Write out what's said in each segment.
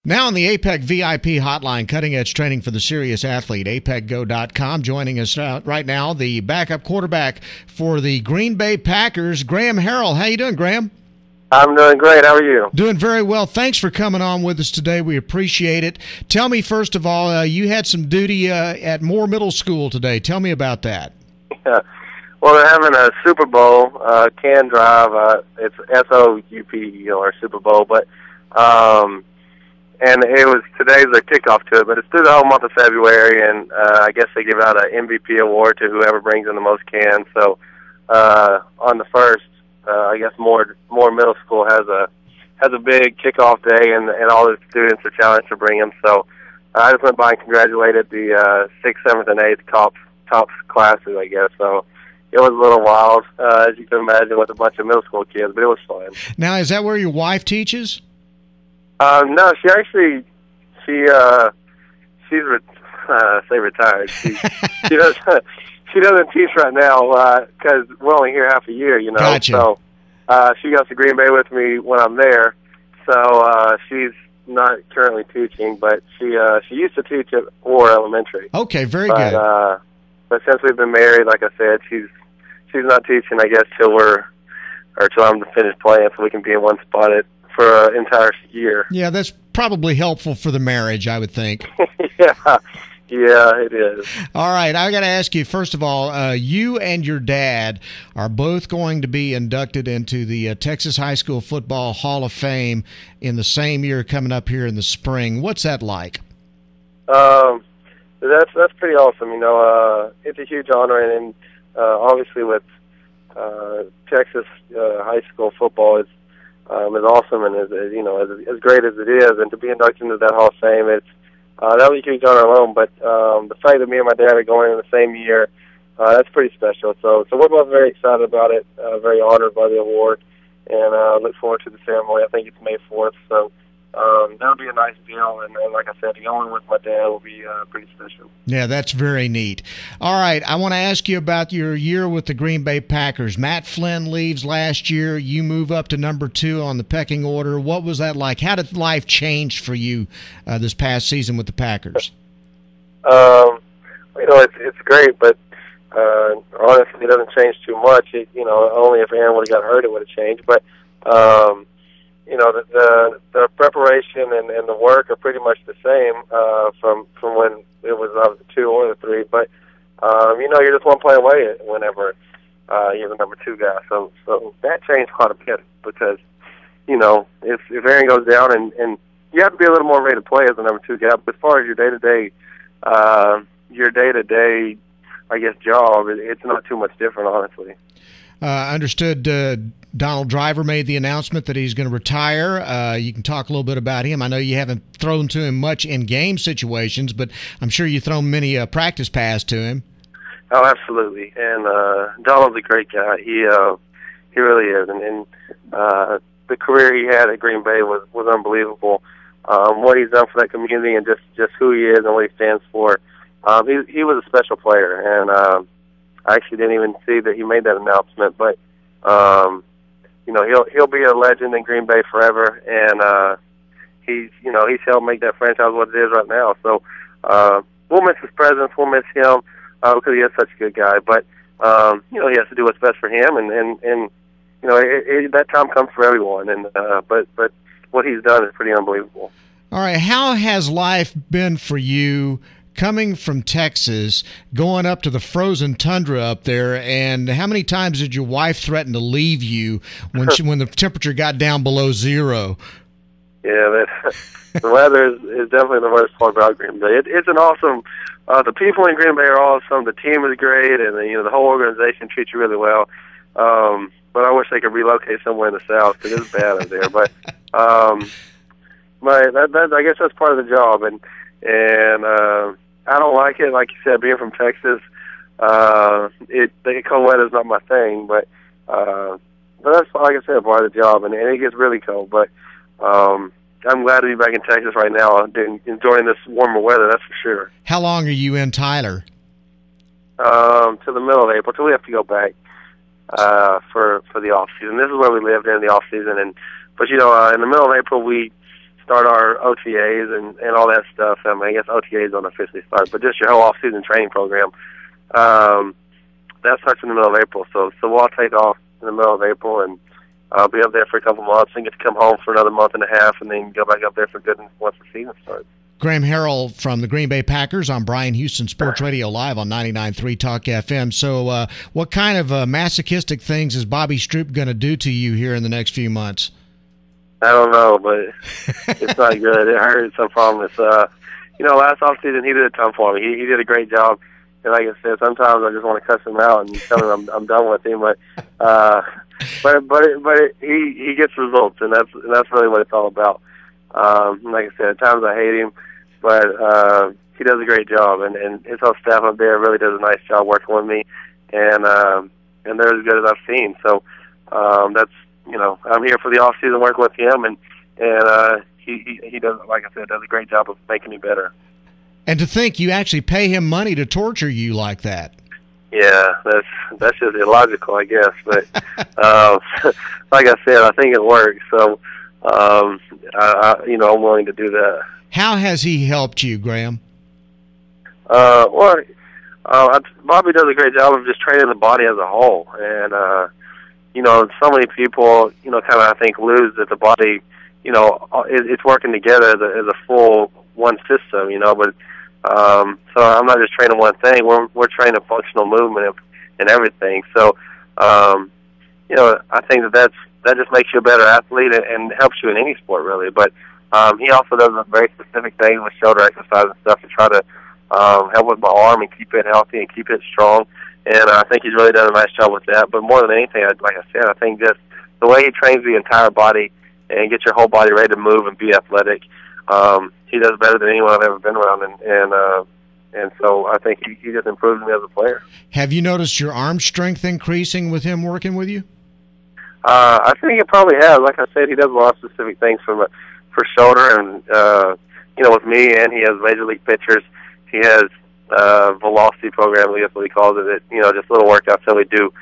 Now on the APEC VIP hotline, cutting-edge training for the serious athlete, apecgo.com. Joining us right now, the backup quarterback for the Green Bay Packers, Graham Harrell. How you doing, Graham? I'm doing great. How are you? Doing very well. Thanks for coming on with us today. We appreciate it. Tell me, first of all, you had some duty at Moore Middle School today. Tell me about that. Yeah. Well, they're having a Super Bowl can drive. It's SOUP, or Super Bowl, but and it was today's their kickoff to it. But it's through the whole month of February, and I guess they give out an MVP award to whoever brings in the most cans. So on the first, I guess Moore Middle School has a big kickoff day, and all the students are challenged to bring them. So I just went by and congratulated the 6th, 7th, and 8th top classes, I guess. So it was a little wild, as you can imagine, with a bunch of middle school kids, but it was fun. Now, is that where your wife teaches? No, she's retired. She doesn't teach right now because we're only here half a year, you know. Gotcha. So she goes to Green Bay with me when I'm there. So she's not currently teaching, but she used to teach at War Elementary. Okay, very good. But since we've been married, like I said, she's not teaching, I guess, till I'm finished playing, so we can be in one spot for an entire year. Yeah, that's probably helpful for the marriage, I would think. Yeah, it is. All right, I got to ask you, first of all, you and your dad are both going to be inducted into the Texas High School Football Hall of Fame in the same year coming up here in the spring. What's that like? That's pretty awesome. You know, it's a huge honor, and obviously with Texas high school football is awesome, and as great as it is, and to be inducted into that Hall of Fame, that was a huge honor alone. But the fact that me and my dad are going in the same year, that's pretty special. So we're both very excited about it, very honored by the award, and look forward to the ceremony. I think it's May 4th, so that'll be a nice deal. And like I said, going with my dad will be pretty special. Yeah, that's very neat. All right, I want to ask you about your year with the Green Bay Packers. Matt Flynn leaves last year. You move up to number 2 on the pecking order. What was that like? How did life change for you this past season with the Packers? It's great, but honestly, it doesn't change too much. Only if Aaron would have got hurt, it would have changed. But the preparation and the work are pretty much the same from when it was the 2 or the 3. But you're just one play away whenever you're the number 2 guy. So that changed quite a bit because if Aaron goes down and you have to be a little more ready to play as the number 2 guy. But as far as your day to day, I guess job, it's not too much different, honestly. Understood. Donald Driver made the announcement that he's going to retire. You can talk a little bit about him. I know you haven't thrown to him much in game situations, but I'm sure you've thrown many practice passes to him. Oh, absolutely. And Donald's a great guy. He really is. And the career he had at Green Bay was unbelievable. What he's done for that community and just who he is and what he stands for. He was a special player, and I actually didn't even see that he made that announcement, but he'll be a legend in Green Bay forever, and he's helped make that franchise what it is right now. So we'll miss his presence, we'll miss him because he is such a good guy. But he has to do what's best for him, and that time comes for everyone. And but what he's done is pretty unbelievable. All right, how has life been for you? Coming from Texas, going up to the frozen tundra up there, and how many times did your wife threaten to leave you when the temperature got down below 0? Yeah, the weather is definitely the worst part about Green Bay. It's an awesome. The people in Green Bay are awesome. The team is great, and the whole organization treats you really well. But I wish they could relocate somewhere in the South because it's bad out there. But I guess that's part of the job, and I don't like it. Like you said, being from Texas, the cold weather is not my thing. But that's, like I said, part of the job, and it gets really cold. But I'm glad to be back in Texas right now, enjoying this warmer weather. That's for sure. How long are you in Tyler? To the middle of April, till we have to go back for the off season. This is where we lived in the off season, but in the middle of April we start our OTAs and all that stuff. I mean, I guess OTAs don't officially start, but just your whole off-season training program. That starts in the middle of April. So we'll all take off in the middle of April, and I'll be up there for a couple months and get to come home for another month and a half, and then go back up there for good once the season starts. Graham Harrell from the Green Bay Packers on Bryan Houston Sports Radio Live on 99.3 Talk FM. So what kind of masochistic things is Bobby Stroop going to do to you here in the next few months? I don't know, but it's not good. It hurts, I promise. Last offseason he did a ton for me. He did a great job. And like I said, sometimes I just want to cuss him out and tell him I'm done with him. But he gets results, and that's really what it's all about. Like I said, at times I hate him, but he does a great job, and his whole staff up there really does a nice job working with me, and they're as good as I've seen. So that's I'm here for the off season working with him, and he does, like I said, does a great job of making me better. And to think you actually pay him money to torture you like that. Yeah, that's just illogical, I guess. But like I said, I think it works. So I'm willing to do that. How has he helped you, Graham? Bobby does a great job of just training the body as a whole, and so many people, kind of I think lose that the body, it's working together as a full one system, but. So I'm not just training one thing. We're training functional movement and everything. So, I think that just makes you a better athlete and helps you in any sport, really. But he also does very specific things with shoulder exercise and stuff to try to help with my arm and keep it healthy and keep it strong. And I think he's really done a nice job with that. But more than anything, like I said, I think just the way he trains the entire body and gets your whole body ready to move and be athletic. He does better than anyone I've ever been around, and so I think he just improves me as a player. Have you noticed your arm strength increasing with him working with you? I think it probably has. Like I said, he does a lot of specific things for shoulder, and with me, and he has major league pitchers. He has velocity program, I guess what he calls it. Just little workouts that we do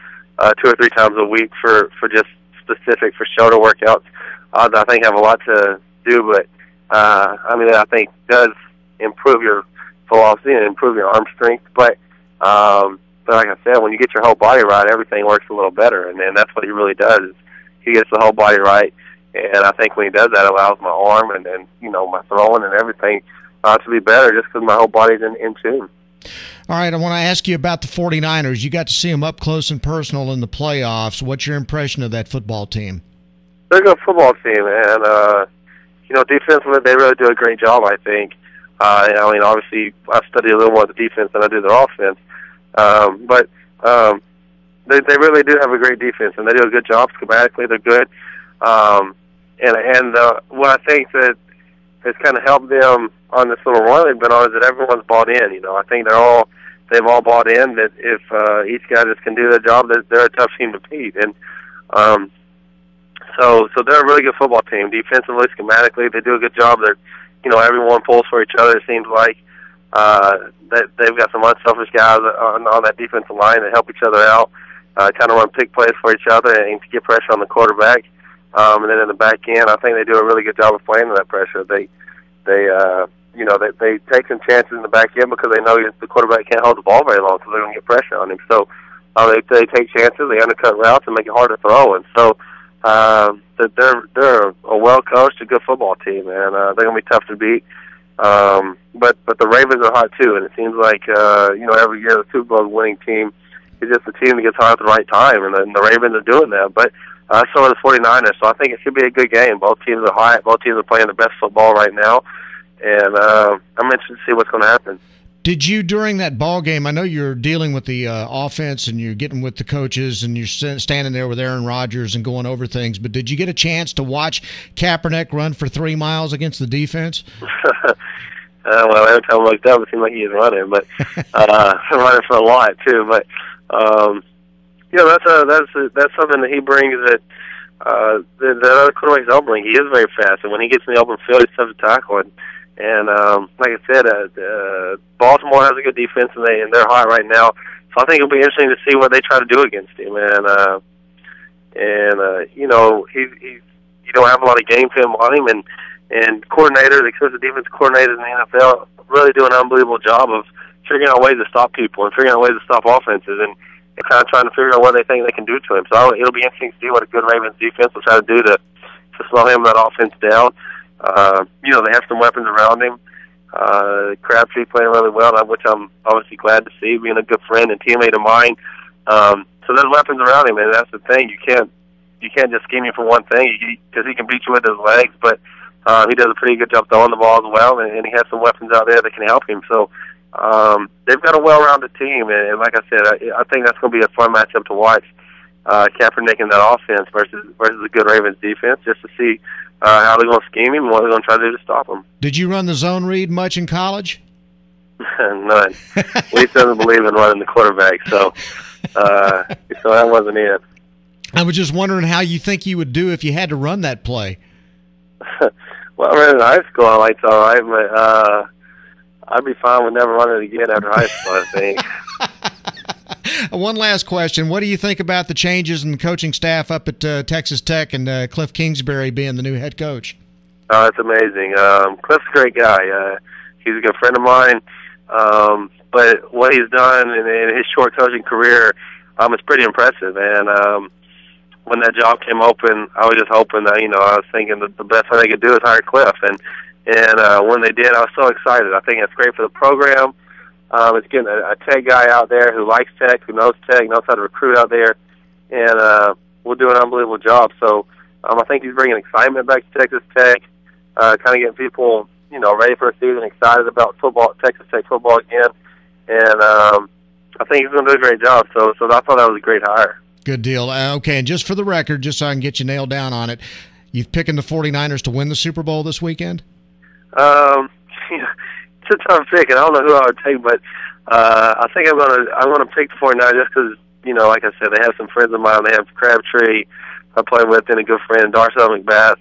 2 or 3 times a week for just specific for shoulder workouts. I think have a lot to do, but. I think does improve your velocity and improve your arm strength. But like I said, when you get your whole body right, everything works a little better. And that's what he really does. He gets the whole body right. And I think when he does that, it allows my arm and my throwing and everything to be better just because my whole body's in tune. All right, I want to ask you about the 49ers. You got to see them up close and personal in the playoffs. What's your impression of that football team? They're a good football team, and defensively, they really do a great job, I think. Obviously, I've studied a little more of the defense than I do their offense. But they really do have a great defense, and they do a good job schematically. They're good. What I think that has kind of helped them on this little run they've been on is that everyone's bought in. I think they've all bought in that if each guy just can do their job, that they're a tough team to beat. And So they're a really good football team. Defensively, schematically, they do a good job. They're, everyone pulls for each other. It seems like that they've got some unselfish guys on that defensive line that help each other out, kind of run pick plays for each other and to get pressure on the quarterback. And then in the back end, I think they do a really good job of playing that pressure. They take some chances in the back end because they know the quarterback can't hold the ball very long, so they're going to get pressure on him. So they take chances, they undercut routes, and make it hard to throw. And so. They're a well-coached, a good football team, and they're going to be tough to beat. But the Ravens are hot, too, and it seems like, every year the Super Bowl winning team is just a team that gets hot at the right time, and the Ravens are doing that. But so are the 49ers, so I think it should be a good game. Both teams are hot. Both teams are playing the best football right now, and I'm interested to see what's going to happen. Did you, during that ball game, I know you're dealing with the offense and you're getting with the coaches and you're standing there with Aaron Rodgers and going over things, but did you get a chance to watch Kaepernick run for 3 miles against the defense? Well, every time I looked up, it seemed like he was running, but running for a lot too. But that's something that he brings that the other quarterbacks don't bring. He is very fast, and when he gets in the open field, he's tough to tackle. And like I said, Baltimore has a good defense, and they're hot right now. So I think it'll be interesting to see what they try to do against him. You don't have a lot of game film on him, and and coordinators, exclusive defense coordinators in the NFL, really do an unbelievable job of figuring out ways to stop people and figuring out ways to stop offenses and kind of trying to figure out what they think they can do to him. So it'll be interesting to see what a good Ravens defense will try to do to slow him that offense down. They have some weapons around him. Crabtree playing really well, which I'm obviously glad to see, being a good friend and teammate of mine. So there's weapons around him, and that's the thing. You can't just scheme him for one thing because he can beat you with his legs, but he does a pretty good job throwing the ball as well, and he has some weapons out there that can help him. So they've got a well-rounded team, and like I said, I think that's going to be a fun matchup to watch. Kaepernick in that offense versus a good Ravens defense, just to see how they're going to scheme him and what they're going to try to do to stop him. Did you run the zone read much in college? None. Leaf doesn't believe in running the quarterback, so that wasn't it. I was just wondering how you think you would do if you had to run that play. Well, I ran in high school. I liked all right, but I'd be fine with never running again after high school, I think. One last question. What do you think about the changes in the coaching staff up at Texas Tech and Cliff Kingsbury being the new head coach? Oh, it's amazing. Cliff's a great guy. He's a good friend of mine. But what he's done in his short coaching career is pretty impressive. And when that job came open, I was just hoping that, I was thinking that the best thing they could do is hire Cliff. And when they did, I was so excited. I think it's great for the program. It's getting a Tech guy out there who likes Tech, who knows Tech, knows how to recruit out there, and we'll do an unbelievable job. So I think he's bringing excitement back to Texas Tech, kind of getting people, ready for a season, excited about football, Texas Tech football again, and I think he's going to do a great job. So I thought that was a great hire. Good deal. Okay, and just for the record, just so I can get you nailed down on it, you've picking the 49ers to win the Super Bowl this weekend? It's a tough pick, and I don't know who I would take, but I think I'm gonna pick the 49ers just because, like I said, they have some friends of mine. They have Crabtree I play with, and a good friend, Darcel McBath,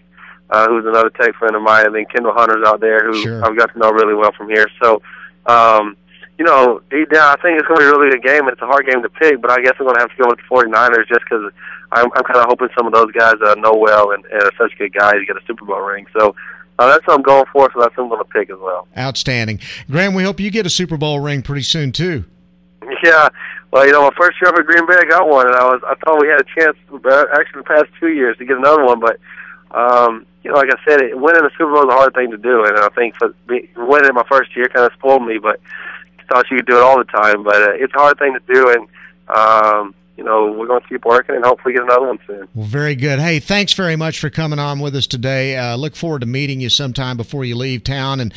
who's another Tech friend of mine, and then Kendall Hunter's out there, who Sure. I've got to know really well from here. So, deep down, I think it's going to be a really good game, and it's a hard game to pick, but I guess I'm going to have to go with the 49ers just because I'm kind of hoping some of those guys know well and are such good guys to get a Super Bowl ring. So, that's what I'm going for, so that's what I'm going to pick as well. Outstanding. Graham, we hope you get a Super Bowl ring pretty soon, too. Yeah. Well, my first year up at Green Bay, I got one, and I thought we had a chance, actually the past 2 years, to get another one. But, like I said, winning the Super Bowl is a hard thing to do, and I think winning it my first year kind of spoiled me, but I thought you could do it all the time. But it's a hard thing to do, and, we're going to keep working and hopefully get another one soon. Well, very good. Hey, thanks very much for coming on with us today. Look forward to meeting you sometime before you leave town. And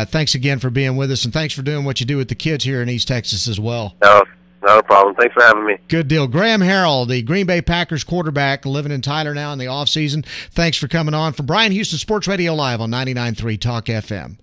thanks again for being with us, and thanks for doing what you do with the kids here in East Texas as well. No, not a problem. Thanks for having me. Good deal. Graham Harrell, the Green Bay Packers quarterback, living in Tyler now in the offseason. Thanks for coming on. For Bryan Houston Sports Radio Live on 99.3 Talk FM.